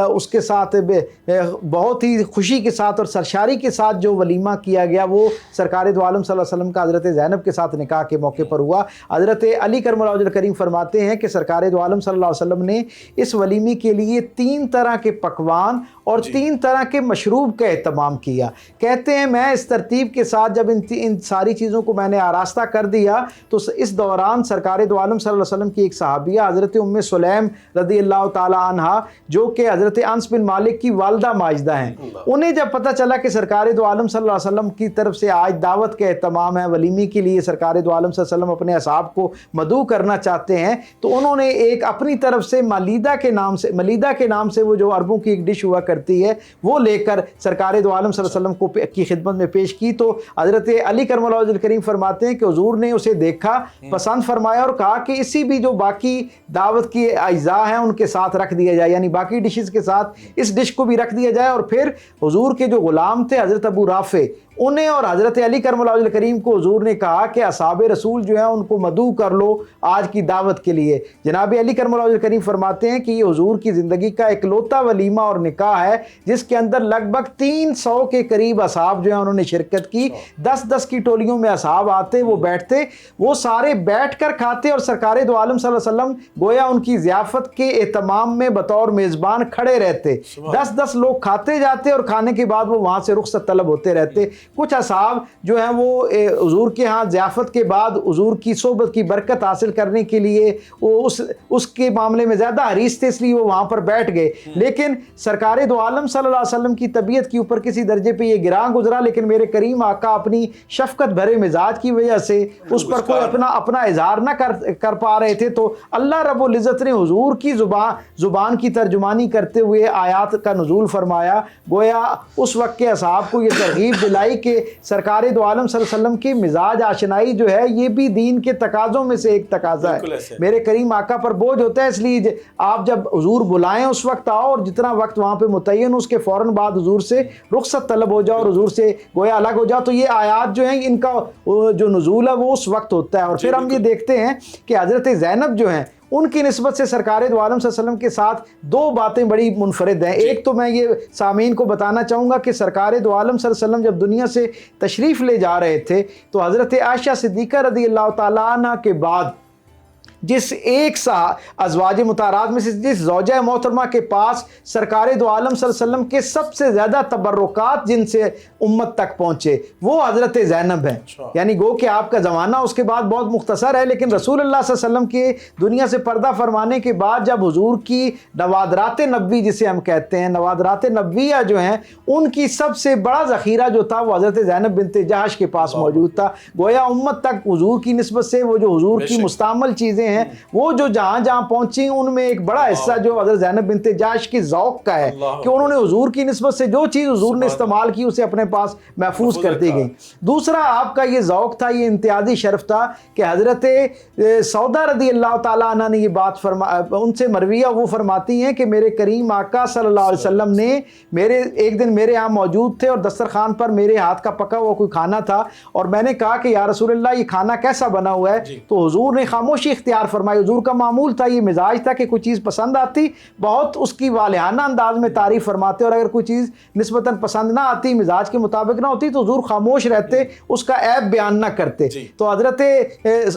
اس کے ساتھ بہت ہی خوشی کے ساتھ اور سرشاری کے ساتھ جو ولیمہ کیا گیا وہ سرکار دو عالم صلی اللہ علیہ وسلم کا حضرت زینب کے ساتھ نکاح کے موقع پر ہوا۔ حضرت علی کرم اللہ وجہ کریم فرماتے ہیں کہ سرکار دو عالم صلی اللہ علیہ وسلم نے اس ولیمے کے لیے 3 طرح کے پکوان اور 3 طرح کے مشروب کا اہتمام کیا. کہتے ہیں میں اس ترتیب کے ساتھ جب ان ساری چیزوں کو میں نے آراستہ کر دیا تو اس دوران سرکار دو عالم صلی اللہ علیہ وسلم کی ایک صحابیہ حضرت ام سلیم رضی اللہ تعالی عنہا جو کہ حضرت انس بن مالک کی والدہ ماجدہ ہیں, انہیں جب پتہ چلا کہ سرکار دو عالم صلی اللہ علیہ وسلم کی طرف سے آج دعوت کا اہتمام ہے, ولیمے کے لیے سرکار دو عالم صلی اللہ علیہ وسلم اپنے اصحاب کو مدعو کرنا چاہتے ہیں, تو انہوں نے ایک اپنی طرف سے ملیدہ کے نام سے وہ جو عربوں کی ایک ڈش ہوا کرتی ہے وہ لے کر سرکار دو عالم صلی اللہ علیہ وسلم کی خدمت میں پیش کی. تو حضرت علی کرم اللہ وجہ کریم فرماتے ہیں کہ حضور نے اسے دیکھا, پسند فرمایا اور کہا کہ اسی بھی جو باقی دعوت کی اجزاء ہیں ان کے ساتھ رکھ دیا جائے, یعنی باقی ڈشز کے ساتھ اس ڈش کو بھی رکھ دیا جائے. اور پھر حضور کے جو غلام تھے حضرت ابو رافع, انہیں اور حضرت علی کرم اللہ وجہ کریم کو حضور نے کہا کہ اصحاب رسول جو ہیں ان کو مدعو کر لو آج کی دعوت کے لیے. جناب علی کرم اللہ وجہ کریم فرماتے ہیں کہ یہ حضور کی زندگی کا اکلوتا ولیمہ اور نکاح ہے جس کے اندر لگ بھگ 300 کے قریب اصحاب جو ہیں انہوں نے شرکت کی. 10 کی ٹولیوں میں اصحاب آتے, وہ بیٹھتے, وہ سارے بیٹھ کر کھاتے اور سرکار دو عالم صلی اللہ علیہ وسلم گویا ان کی ضیافت کے اہتمام میں بطور میزبان کھڑے رہتے. 10 لوگ کھاتے جاتے اور کھانے کے بعد وہ وہاں سے رخصت طلب ہوتے رہتے. کچھ اصحاب جو ہیں وہ حضور کے ہاں ضیافت کے بعد حضور کی صحبت کی برکت حاصل کرنے کے لیے وہ اس کے معاملے میں زیادہ حریص تھے, اس لیے وہ وہاں پر بیٹھ گئے. لیکن سرکار دو عالم صلی اللہ علیہ وسلم کی طبیعت کے اوپر کسی درجے پہ یہ گراں گزرا, لیکن میرے کریم آقا اپنی شفقت بھرے مزاج کی وجہ سے اس پر کوئی اپنا اظہار نہ کر پا رہے تھے. تو اللہ رب العزت نے حضور کی زبان کی ترجمانی کرتے ہوئے آیات کا نزول فرمایا. گویا اس وقت کے اصحاب کو یہ ترغیب دلائی کہ سرکار دو عالم صلی اللہ علیہ وسلم کی مزاج آشنائی جو ہے یہ بھی دین کے تقاضوں میں سے ایک تقاضا ہے. میرے کریم آقا پر بوجھ ہوتا ہے, اس لیے آپ جب حضور بلائیں اس وقت آؤ اور جتنا وقت وہاں پہ متعین اس کے فوراً بعد حضور سے رخصت طلب ہو جاؤ اور حضور سے گویا الگ ہو جاؤ. تو یہ آیات جو ہیں ان کا جو نزول ہے وہ اس وقت ہوتا ہے. اور پھر ہم یہ دیکھتے ہیں کہ حضرت زینب جو ہیں ان کی نسبت سے سرکار دو عالم صلی اللہ علیہ وسلم کے ساتھ 2 باتیں بڑی منفرد ہیں. ایک تو میں یہ سامعین کو بتانا چاہوں گا کہ سرکار دو عالم صلی اللہ علیہ وسلم جب دنیا سے تشریف لے جا رہے تھے تو حضرت عائشہ صدیقہ رضی اللہ تعالیٰ عنہ کے بعد جس ایک ازواج مطہرات میں سے جس زوجہ محترمہ کے پاس سرکار دو عالم صلی اللہ علیہ وسلم کے سب سے زیادہ تبرکات جن سے امت تک پہنچے وہ حضرت زینب ہیں. یعنی گو کہ آپ کا زمانہ اس کے بعد بہت مختصر ہے, لیکن رسول اللہ صلی اللہ علیہ وسلم کے دنیا سے پردہ فرمانے کے بعد جب حضور کی نوادرات نبوی جسے ہم کہتے ہیں, نوادرات نبویہ جو ہیں ان کی سب سے بڑا ذخیرہ جو تھا وہ حضرت زینب بنت جہش کے پاس موجود تھا. گویا امت تک حضور کی نسبت سے وہ جو حضور کی مستعمل چیزیں ہیں وہ جو جہاں پہنچی ان میں ایک بڑا حصہ جو حضرت زینب بنت جہش کی ذوق کا ہے کہ انہوں نے حضور کی نسبت سے جو چیز حضور نے استعمال کی اسے اپنے پاس محفوظ کرتی گئی. دوسرا آپ کا یہ ذوق تھا, یہ امتیازی شرف تھا کہ حضرت سودا رضی اللہ تعالیٰ عنہ نے یہ بات ان سے مرویہ وہ فرماتی ہیں کہ میرے کریم آقا صلی اللہ علیہ وسلم نے ایک دن میرے یہاں موجود تھے اور دسترخوان پر میرے ہاتھ کا پکا ہوا کوئی کھانا تھا اور میں نے کہا کہ یا رسول اللہ یہ کھانا کیسا بنا ہوا ہے, تو حضور نے خاموشی اختیار فرمائی. حضور کا معمول تھا, یہ مزاج تھا کہ کوئی چیز پسند آتی بہت اس کی والہانہ انداز میں تعریف فرماتے, اور اگر کوئی چیز نسبتاً پسند نہ آتی, مزاج کے مطابق نہ ہوتی تو حضور خاموش رہتے, اس کا عیب بیان نہ کرتے. تو حضرت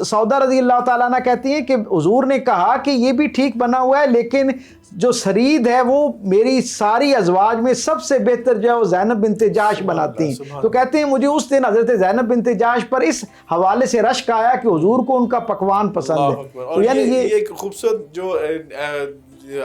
سودا رضی اللہ تعالیٰ عنہ کہتی ہیں کہ حضور نے کہا کہ یہ بھی ٹھیک بنا ہوا ہے, لیکن جو سرید ہے وہ میری ساری ازواج میں سب سے بہتر جو ہے وہ زینب بنت جہش بناتی ہیں. تو کہتے ہیں مجھے اس دن حضرت زینب بنت جہش پر اس حوالے سے رشک آیا کہ حضور کو ان کا پکوان پسند ہے. اور یعنی یہ ایک خوبصورت جو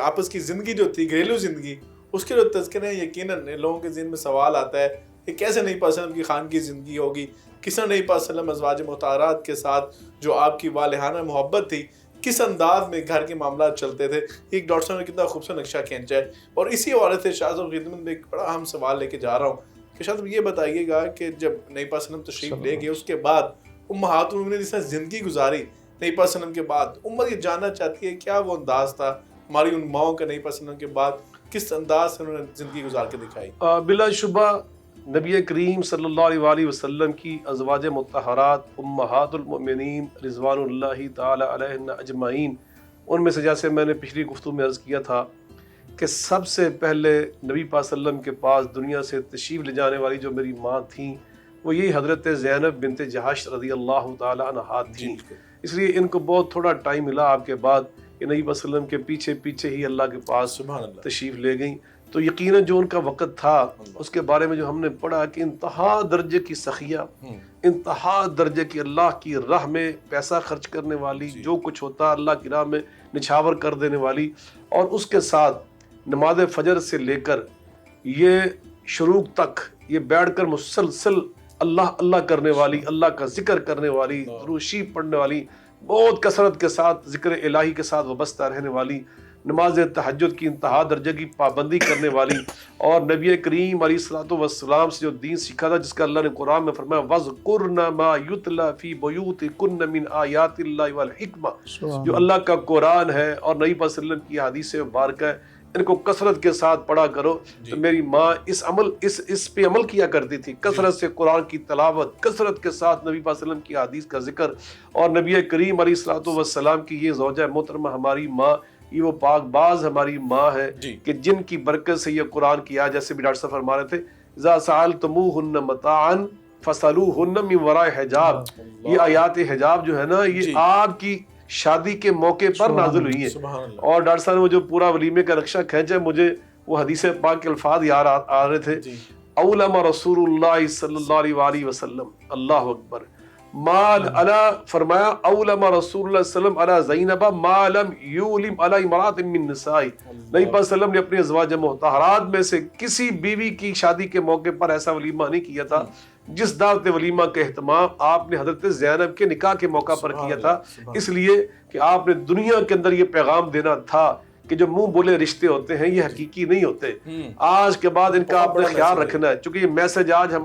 آپس کی زندگی جو تھی, گھریلو زندگی, اس کے جو تذکرے ہیں یقیناً لوگوں کے ذہن میں سوال آتا ہے کہ کیسے نبی پاک صلی اللہ علیہ وسلم کی خان کی زندگی ہوگی, کس طرح نبی پاک صلی اللہ علیہ وسلم ازواج مطہرات کے ساتھ جو آپ کی والہانہ محبت تھی کس انداز میں گھر کے معاملات چلتے تھے. ایک ڈاکٹر صاحب نے کتنا خوبصورت نقشہ کھینچا ہے. اور اسی حوالے سے شاہ صاحب خدمت میں ایک بڑا اہم سوال لے کے جا رہا ہوں کہ شاہ صاحب یہ بتائیے گا کہ جب نبی پاک صلی اللہ علیہ وسلم تشریف لے گئے اس کے بعد امہات المومنین نے جس طرح زندگی گزاری نبی پاک صلی اللہ علیہ وسلم کے بعد, امت یہ جاننا چاہتی ہے کیا وہ انداز تھا ہماری ان ماؤں کا نبی پاک صلی اللہ علیہ وسلم کے بعد کس انداز سے انہوں نے زندگی گزار کے دکھائی. بلا شبہ نبی کریم صلی اللہ علیہ وآلہ وسلم کی ازواج مطہرات امہات المؤمنین رضوان اللہ تعالی علیہن اجمعین, ان میں سے جیسے میں نے پچھلی گفتگو میں عرض کیا تھا کہ سب سے پہلے نبی پاک صلی اللہ علیہ وسلم کے پاس دنیا سے تشریف لے جانے والی جو میری ماں تھیں وہ یہی حضرت زینب بنت جہش رضی اللہ تعالی عنہا تھیں. اس لیے ان کو بہت تھوڑا ٹائم ملا آپ کے بعد کہ نبی صلی اللہ علیہ وسلم کے پیچھے پیچھے ہی اللہ کے پاس سبحان اللہ. تشریف لے گئیں. تو یقیناً جو ان کا وقت تھا اس کے بارے میں جو ہم نے پڑھا کہ انتہا درجے کی سخیہ، انتہا درجے کی اللہ کی راہ میں پیسہ خرچ کرنے والی، جو کچھ ہوتا اللہ کی راہ میں نچھاور کر دینے والی، اور اس کے ساتھ نماز فجر سے لے کر یہ شروق تک یہ بیٹھ کر مسلسل اللہ اللہ کرنے والی، اللہ کا ذکر کرنے والی، درود شریف پڑھنے والی، بہت کثرت کے ساتھ ذکر الہی کے ساتھ وابستہ رہنے والی، نماز تہجد کی انتہا درجے کی پابندی کرنے والی، اور نبی کریم علیہ الصلوۃ والسلام سے جو دین سیکھا تھا، جس کا اللہ نے قرآن میں فرمایا وَاذْكُرْنَ مَا يُتْلَى فِي بُيُوتِكُنَّ مِنْ آيَاتِ اللَّهِ وَالْحِكْمَةِ، جو اللہ کا قرآن ہے اور نبی صلی اللہ علیہ وسلم کی حدیث مبارکہ ہے، ان کو کثرت کے ساتھ پڑھا کرو. تو میری ماں اس پہ عمل کیا کرتی تھی، کثرت سے قرآن کی تلاوت، کثرت کے ساتھ نبی صلی اللہ علیہ وسلم کی حدیث کا ذکر، اور نبی کریم علیہ الصلوۃ والسلام کی یہ زوجہ محترمہ ہماری ماں، یہ وہ پاک باز ہماری ماں ہے کہ جن کی برکت سے یہ قرآن کیا، جیسے بھی ڈاکٹر صاحب فرما رہے تھے اذا سألتموهن متاعا فاسألوهن من وراء حجاب. یہ آیات حجاب جو ہے نا، یہ آپ کی شادی کے موقع پر نازل ہوئی ہیں. اور ڈاکٹر صاحب نے وہ جو پورا ولیمے کا نقشہ کھینچا، مجھے وہ حدیث پاک کے الفاظ یاد آ رہے تھے. اولم رسول اللہ صلی اللہ علیہ وآلہ وسلم، اللہ اکبر، مال علا فرمایا اولم رسول اللہ صلی اللہ علیہ وسلم علی زینب ما لم یولم علی امرات من نساء. نبی صلی اللہ علیہ وسلم نے اپنی ازواج مطہرات میں سے کسی بیوی کی شادی کے موقع پر ایسا ولیمہ نہیں کیا تھا جس دعوت ولیمہ کا اہتمام آپ نے حضرت زینب کے نکاح کے موقع پر کیا تھا. اس لیے کہ آپ نے دنیا کے اندر یہ پیغام دینا تھا کہ جو منہ بولے رشتے ہوتے ہیں یہ حقیقی نہیں ہوتے. آج کے بعد ان کا آپ نے خیال رکھنا ہے، چونکہ یہ میسج آج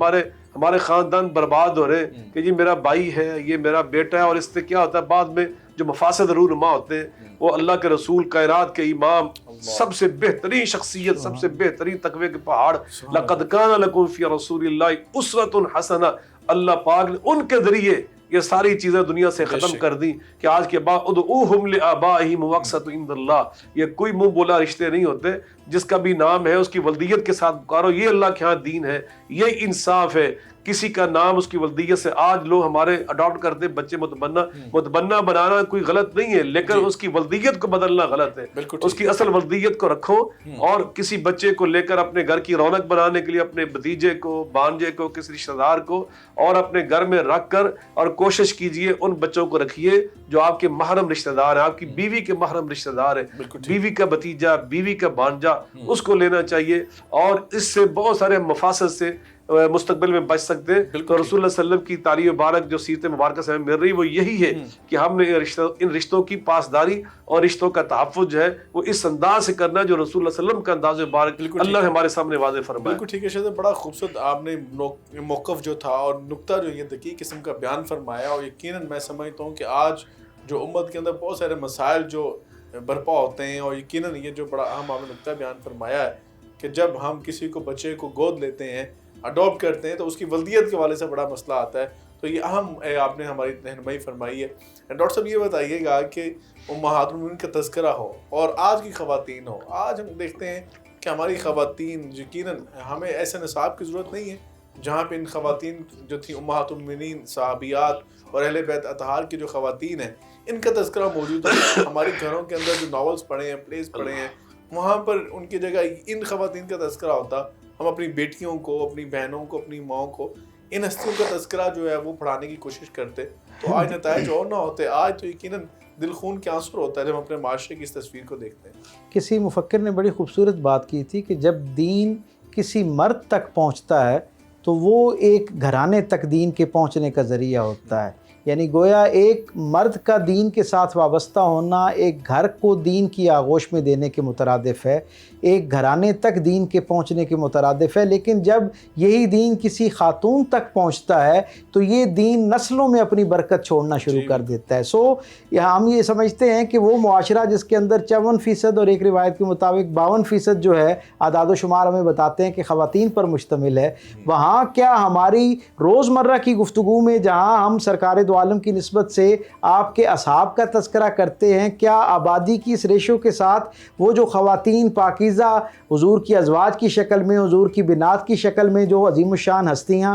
ہمارے خاندان برباد ہو رہے ہیں کہ جی میرا بھائی ہے، یہ میرا بیٹا ہے، اور اس سے کیا ہوتا ہے بعد میں جو مفاسد رونما ہوتے ہیں وہ اللہ کے رسول کائنات کے امام، سب سے بہترین شخصیت، سب سے بہترین تقوی کے پہاڑ، لقد کان لکم فی رسول اللہ اسوۃ حسنہ، اللہ پاک نے ان کے ذریعے یہ ساری چیزیں دنیا سے ختم کر دیں کہ آج کے بعد ادعوہم لآبائہم واقسطوا عند اللہ. یہ کوئی منہ بولا رشتے نہیں ہوتے، جس کا بھی نام ہے اس کی ولدیت کے ساتھ پکارو، یہ اللہ کے ہاں دین ہے، یہ انصاف ہے. کسی کا نام اس کی ولدیت سے، آج لوگ ہمارے اڈاپٹ کرتے بچے متبنہ بنانا کوئی غلط نہیں ہے، لیکن اس کی ولدیت کو بدلنا غلط ہے. اس کی اصل ولدیت کو رکھو، اور کسی بچے کو لے کر اپنے گھر کی رونق بنانے کے لیے اپنے بھتیجے کو، بانجے کو، کسی رشتہ دار کو اور اپنے گھر میں رکھ کر، اور کوشش کیجئے ان بچوں کو رکھیے جو آپ کے محرم رشتہ دار ہیں، آپ کی بیوی کے محرم رشتہ دار ہیں. بیوی کا بھتیجا، بیوی کا بانجا، اس کو لینا چاہیے، اور اس سے بہت سارے مفاسد سے مستقبل میں بچ سکتے ہیں. تو رسول اللہ صلی اللہ علیہ وسلم کی تعلیم مبارک جو سیرت مبارکہ سے ہمیں مل رہی وہ یہی ہے کہ ہم نے ان رشتوں کی پاسداری اور رشتوں کا تحفظ جو ہے وہ اس انداز سے کرنا جو رسول اللہ صلی اللہ علیہ وسلم کا انداز مبارک اللہ نے ہمارے سامنے واضح فرمایا. بالکل ٹھیک ہے شہزاد، بڑا خوبصورت آپ نے موقف جو تھا اور نقطہ جو یہ دقیق قسم کا بیان فرمایا، اور یقیناً میں سمجھتا ہوں کہ آج جو امت کے اندر بہت سارے مسائل جو برپا ہوتے ہیں، اور یقیناً یہ جو بڑا اہم آپ نے نقطہ بیان فرمایا ہے کہ جب ہم کسی کو بچے کو گود لیتے ہیں، اڈاپٹ کرتے ہیں، تو اس کی ولدیت کے حوالے سے بڑا مسئلہ آتا ہے. تو یہ اہم آپ نے ہماری رہنمائی فرمائی ہے. ڈاکٹر صاحب یہ بتائیے گا کہ امہات المومنین کا تذکرہ ہو اور آج کی خواتین ہو، آج ہم دیکھتے ہیں کہ ہماری خواتین یقیناً ہمیں ایسے نصاب کی ضرورت نہیں ہے جہاں پہ ان خواتین جو تھیں امہات المومنین، صحابیات اور اہل بیت اطہار کی جو خواتین ہیں ان کا تذکرہ موجود ہے. ہمارے گھروں کے اندر جو ناولز پڑھے ہیں، پلیز پڑھے ہیں، وہاں پر ان کی جگہ ان خواتین کا تذکرہ ہوتا. ہم اپنی بیٹیوں کو، اپنی بہنوں کو، اپنی ماؤں کو ان ہستیوں کا تذکرہ جو ہے وہ پڑھانے کی کوشش کرتے تو آج نتائج اور نہ ہوتے. آج تو یقیناً دل خون کے آنسر ہوتا ہے جب ہم اپنے معاشرے کی اس تصویر کو دیکھتے ہیں. کسی مفکر نے بڑی خوبصورت بات کی تھی کہ جب دین کسی مرد تک پہنچتا ہے تو وہ ایک گھرانے تک دین کے پہنچنے کا ذریعہ ہوتا ہے. یعنی گویا ایک مرد کا دین کے ساتھ وابستہ ہونا ایک گھر کو دین کی آغوش میں دینے کے مترادف ہے، ایک گھرانے تک دین کے پہنچنے کے مترادف ہے. لیکن جب یہی دین کسی خاتون تک پہنچتا ہے تو یہ دین نسلوں میں اپنی برکت چھوڑنا شروع کر دیتا ہے. یہاں ہم یہ سمجھتے ہیں کہ وہ معاشرہ جس کے اندر 54% اور ایک روایت کے مطابق 52% جو ہے اعداد و شمار ہمیں بتاتے ہیں کہ خواتین پر مشتمل ہے، وہاں کیا ہماری روزمرہ کی گفتگو میں جہاں ہم سرکار دو عالم کی نسبت سے آپ کے اصحاب کا تذکرہ کرتے ہیں، کیا آبادی کی اس ریشو کے ساتھ وہ جو خواتین پاکیزہ حضور کی ازواج کی شکل میں، حضور کی بنات کی شکل میں جو عظیم الشان ہستیاں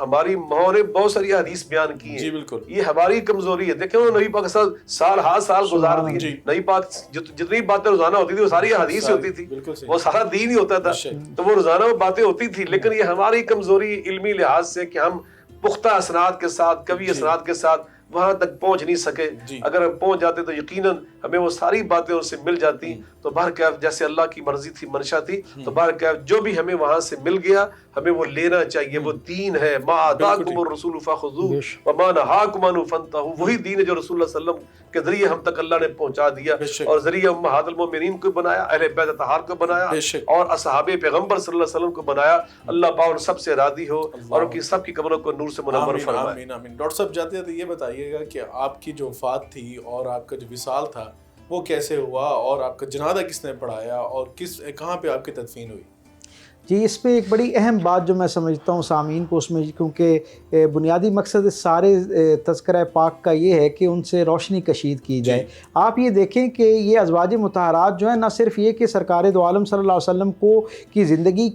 ہماری ماں نے بہت ساری حدیث بیان کی ہیں. جی بالکل. یہ ہماری کمزوری ہے. دیکھیں وہ نبی پاک کے ساتھ سال ہر سال گزار دیے. نبی پاک جتنی باتیں روزانہ ہوتی تھی وہ ساری حدیث ہوتی تھی, وہ سارا دین ہی ہوتا تھا, تو وہ روزانہ وہ باتیں ہوتی تھی. لیکن یہ ہماری کمزوری علمی لحاظ سے کہ ہم پختہ اسناد کے ساتھ, قوی اسناد کے ساتھ وہاں تک پہنچ نہیں سکے. اگر ہم پہنچ جاتے تو یقیناً ہمیں وہ ساری باتیں ان سے مل جاتی. تو بہرکیف جیسے اللہ کی مرضی تھی, منشا تھی, تو بہرکیف جو بھی ہمیں وہاں سے مل گیا ہمیں وہ لینا چاہیے. وہ دین ہے, ما آتاکم الرسول فخذوہ وما نہاکم عنہ فانتہوا. وہی دین ہے جو رسول اللہ صلی اللہ علیہ وسلم کے ذریعے ہم تک اللہ نے پہنچا دیا, اور ذریعے امہات المومنین کو بنایا, اہل بیت اطہار کو بنایا, اور اصحاب پیغمبر صلی اللہ علیہ وسلم کو بنایا. اللہ پاک ان سب سے راضی ہو اور ان کی سب کی قبروں کو نور سے منور فرمائے. آمین آمین. ڈاکٹر صاحب جاتے جاتے یہ بتائیے گا کہ آپ کی جو وفات تھی اور آپ کا جو وصال تھا وہ کیسے ہوا, اور آپ کا جنازہ کس نے پڑھایا, اور کہاں پہ آپ کی تدفین ہوئی؟ جی اس پہ ایک بڑی اہم بات جو میں سمجھتا ہوں سامعین کو اس میں, کیونکہ بنیادی مقصد اس سارے تذکرہ پاک کا یہ ہے کہ ان سے روشنی کشید کی جائے. آپ یہ دیکھیں کہ یہ ازواج مطہرات جو ہیں نہ صرف یہ کہ سرکار دو عالم صلی اللہ علیہ وسلم کو کی زندگی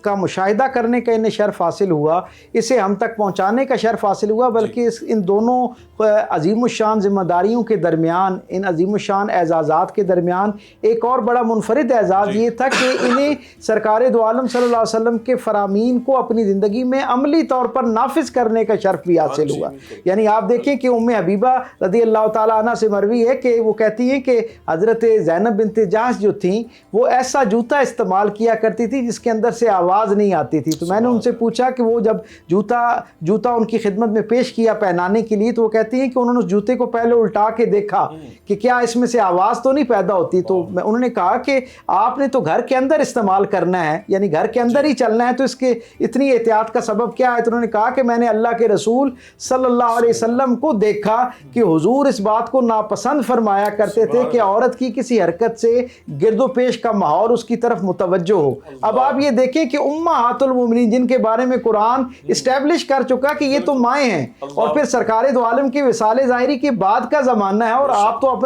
کا مشاہدہ کرنے کا انہیں شرف حاصل ہوا, اسے ہم تک پہنچانے کا شرف حاصل ہوا, بلکہ ان دونوں عظیم الشان ذمہ داریوں کے درمیان, ان عظیم الشان اعزازات کے درمیان ایک اور بڑا منفرد اعزاز یہ تھا کہ انہیں سرکار دو عالم صلی اللہ علیہ وسلم کے فرامین کو اپنی زندگی میں عملی طور پر نافذ کرنے کا شرف بھی حاصل ہوا. یعنی آپ دیکھیں کہ ام حبیبہ رضی اللہ تعالیٰ عنہ سے مروی ہے کہ وہ کہتی ہیں کہ حضرت زینب بنت جحش جو تھیں وہ ایسا جوتا استعمال کیا کرتی تھی جس کے اندر سے آواز نہیں آتی تھی. تو میں نے ان سے پوچھا کہ وہ جب جوتا ان کی خدمت میں پیش کیا پہنانے کے لیے, تو وہ کہتی ہیں کہ انہوں نے اس جوتے کو پہلے الٹا کے دیکھا کہ کیا اس میں سے آواز تو نہیں پیدا ہوتی. تو انہوں نے کہا کہ آپ نے تو گھر کے اندر استعمال کرنا ہے, یعنی گھر کے اندر ہی چلنا ہے, تو اس کے اتنی احتیاط کا سبب کیا ہے؟ تو انہوں نے کہا کہ میں نے اللہ کے رسول صلی اللہ علیہ وسلم کو دیکھا کہ حضور اس بات کو ناپسند فرمایا کرتے تھے کہ عورت کی کسی حرکت سے گرد و پیش کا ماحول اس کی طرف متوجہ ہو. اب آپ یہ دیکھیں کہ امہات المومنین جن کے بارے میں قرآن اسٹیبلش کر چکا کہ یہ تو مائیں ہیں, اور پھر سرکار دو عالم کی وصال ظاہری کے بعد کا زمانہ ہے, اور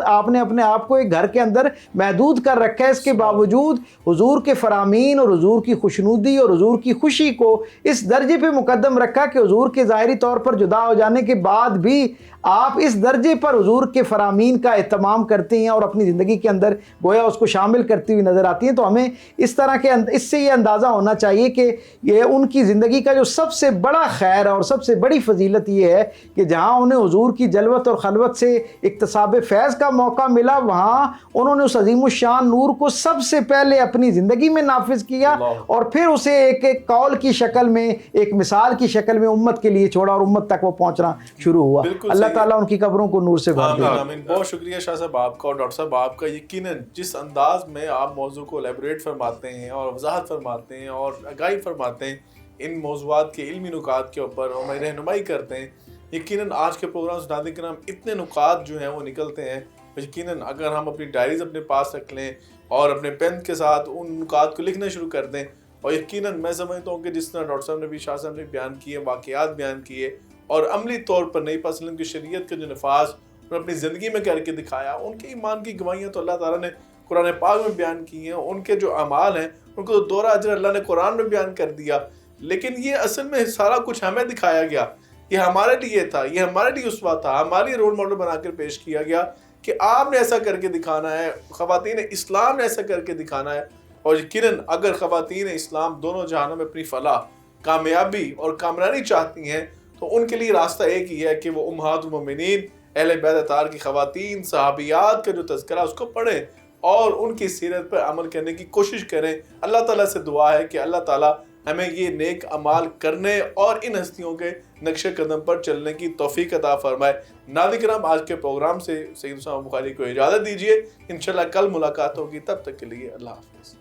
آپ نے اپنے آپ کو ایک گھر کے اندر محدود کر رکھا ہے. اس کے باوجود حضور کے فرامین اور حضور کی خوشنودی اور حضور کی خوشی کو اس درجے پہ مقدم رکھا کہ حضور کے ظاہری طور پر جدا ہو جانے کے بعد بھی آپ اس درجے پر حضور کے فرامین کا اہتمام کرتے ہیں اور اپنی زندگی کے اندر گویا اس کو شامل کرتی ہوئی نظر آتی ہیں. تو ہمیں اس طرح کے اس سے یہ اندازہ ہونا چاہیے کہ یہ ان کی زندگی کا جو سب سے بڑا خیر اور سب سے بڑی فضیلت یہ ہے کہ جہاں انہیں حضور کی جلوت اور خلوت سے اکتساب فیض کا موقع ملا, وہاں انہوں نے اس عظیم الشان نور کو سب سے پہلے اپنی زندگی میں نافذ کیا, اور پھر اسے ایک قول کی شکل میں, ایک مثال کی شکل میں امت کے لیے چھوڑا, اور امت تک وہ پہنچنا شروع ہوا. اللہ تعالیٰ ان کی قبروں کو نور سے بھر دے. آمین. بہت شکریہ شاہ صاحب آپ کا, اور ڈاکٹر صاحب آپ کا. یقیناً جس انداز میں آپ موضوع کو ایلیبریٹ فرماتے ہیں اور وضاحت فرماتے ہیں اور آگاہی فرماتے ہیں ان موضوعات کے علمی نکات کے اوپر, اور ہماری رہنمائی کرتے ہیں, یقیناً آج کے پروگرام سے ناظرین کرام اتنے نکات جو ہیں وہ نکلتے ہیں. یقیناً اگر ہم اپنی ڈائریز اپنے پاس رکھ لیں اور اپنے پین کے ساتھ ان نکات کو لکھنا شروع کر دیں, اور یقیناً میں سمجھتا ہوں کہ جس طرح ڈاکٹر صاحب نے بھی, شاہ صاحب نے بیان کیے, واقعات بیان کیے, اور عملی طور پر نبی پاک صلی اللہ علیہ وسلم کی شریعت کا جو نفاذ اور اپنی زندگی میں کر کے دکھایا, ان کے ایمان کی گواہیاں تو اللہ تعالیٰ نے قرآن پاک میں بیان کی ہیں. ان کے جو اعمال ہیں ان کو تو دورہ اجر اللہ نے قرآن میں بیان کر دیا, لیکن یہ اصل میں سارا کچھ ہمیں دکھایا گیا, یہ ہمارے لیے تھا, یہ ہمارے لیے اسوہ تھا, ہمارے رول ماڈل بنا کر پیش کیا گیا کہ آپ نے ایسا کر کے دکھانا ہے, خواتین اسلام نے ایسا کر کے دکھانا ہے. اور یقیناً اگر خواتین اسلام دونوں جہانوں میں اپنی فلاح, کامیابی اور کامرانی چاہتی ہیں تو ان کے لیے راستہ ایک ہی ہے کہ وہ امہات المومنین, اہل بیت اطہار کی خواتین, صحابیات کا جو تذکرہ اس کو پڑھیں اور ان کی سیرت پر عمل کرنے کی کوشش کریں. اللہ تعالیٰ سے دعا ہے کہ اللہ تعالیٰ ہمیں یہ نیک اعمال کرنے اور ان ہستیوں کے نقش قدم پر چلنے کی توفیق عطا فرمائے. ناظرین کرام, آج کے پروگرام سے سید اسامہ بخاری کو اجازت دیجیے. انشاءاللہ کل ملاقات ہوگی, تب تک کے لیے اللہ حافظ.